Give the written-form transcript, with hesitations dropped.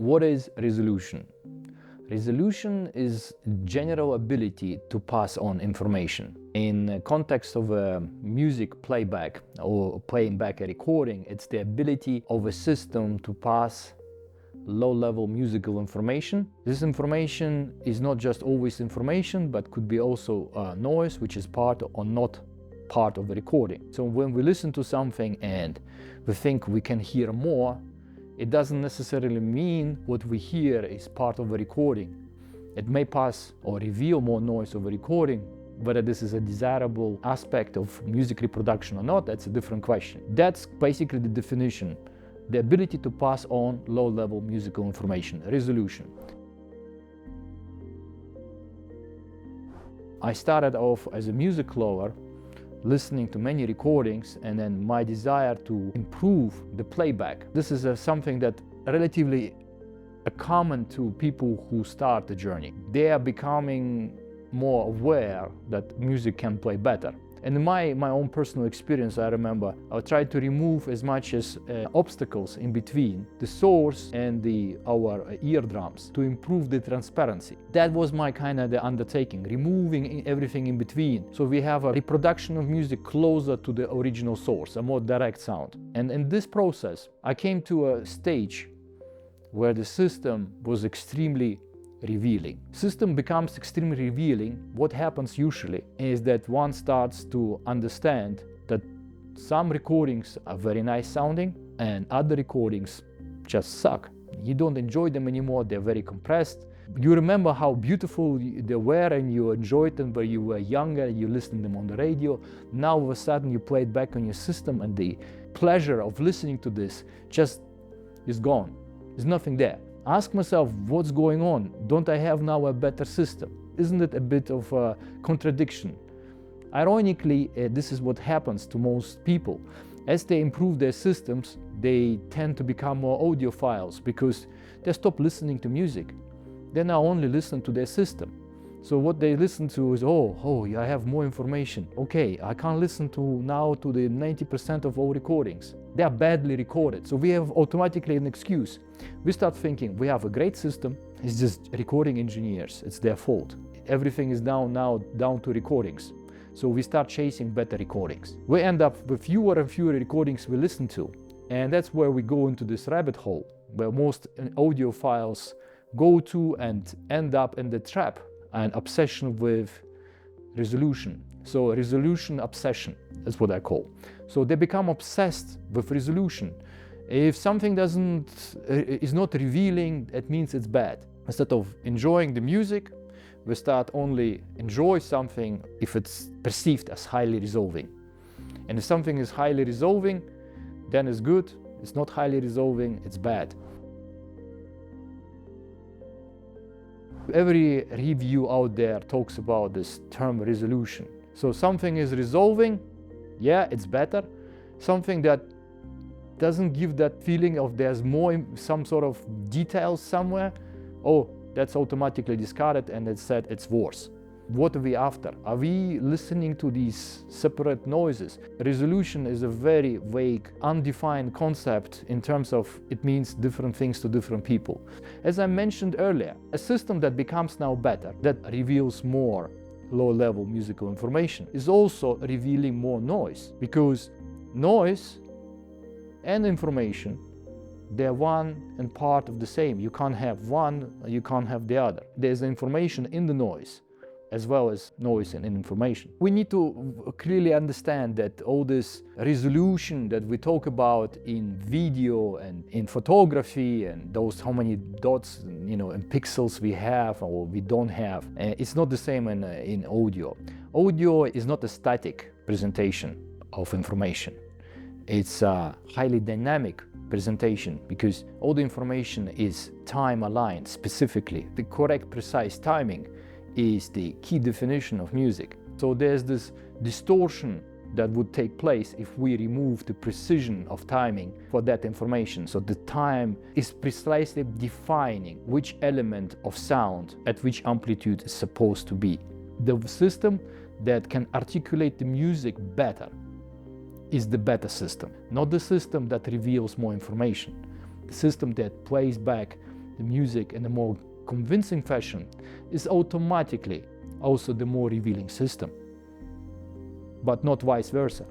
What is resolution? Resolution is general ability to pass on information. In the context of a music playback or playing back a recording, it's the ability of a system to pass low-level musical information. This information is not just always information, but could be also noise, which is part or not part of the recording. So when we listen to something and we think we can hear more, it doesn't necessarily mean what we hear is part of a recording. It may pass or reveal more noise of a recording. Whether this is a desirable aspect of music reproduction or not, that's a different question. That's basically the definition. The ability to pass on low-level musical information, resolution. I started off as a music lover, listening to many recordings, and then my desire to improve the playback. This is something that relatively common to people who start the journey. They are becoming more aware that music can play better. And in my own personal experience, I remember I tried to remove as much as obstacles in between the source and our eardrums to improve the transparency. That was my kind of the undertaking, removing everything in between. So we have a reproduction of music closer to the original source, a more direct sound. And in this process, I came to a stage where the system was extremely revealing. System becomes extremely revealing. What happens usually is that one starts to understand that some recordings are very nice sounding and other recordings just suck. You don't enjoy them anymore, they're very compressed. You remember how beautiful they were and you enjoyed them when you were younger, you listened to them on the radio. Now all of a sudden you play it back on your system and the pleasure of listening to this just is gone. There's nothing there. Ask myself, what's going on? Don't I have now a better system? Isn't it a bit of a contradiction? Ironically, this is what happens to most people. As they improve their systems, they tend to become more audiophiles because they stop listening to music. They now only listen to their system. So what they listen to is, oh, I have more information. Okay, I can't listen to the 90% of all recordings. They are badly recorded. So we have automatically an excuse. We start thinking we have a great system. It's just recording engineers. It's their fault. Everything is now down to recordings. So we start chasing better recordings. We end up with fewer and fewer recordings we listen to. And that's where we go into this rabbit hole, where most audiophiles go to and end up in the trap, an obsession with resolution. So resolution obsession, that's what I call. So they become obsessed with resolution. If something is not revealing, it means it's bad. Instead of enjoying the music, we start only enjoy something if it's perceived as highly resolving. And if something is highly resolving, then it's good. It's not highly resolving, it's bad. Every review out there talks about this term resolution. So something is resolving, yeah, it's better. Something that doesn't give that feeling of there's more, some sort of details somewhere, that's automatically discarded and it's said it's worse. What are we after? Are we listening to these separate noises? Resolution is a very vague, undefined concept in terms of it means different things to different people. As I mentioned earlier, a system that becomes now better, that reveals more low-level musical information, is also revealing more noise, because noise and information, they're one and part of the same. You can't have one, you can't have the other. There's information in the noise, as well as noise and information. We need to clearly understand that all this resolution that we talk about in video and in photography and those how many dots, and pixels we have or we don't have, it's not the same in audio. Audio is not a static presentation of information. It's a highly dynamic presentation because all the information is time aligned specifically. The correct, precise timing is the key definition of music. So there's this distortion that would take place if we remove the precision of timing for that information. So the time is precisely defining which element of sound at which amplitude is supposed to be. The system that can articulate the music better is the better system, not the system that reveals more information. The system that plays back the music in a more convincing fashion is automatically also the more revealing system, but not vice versa.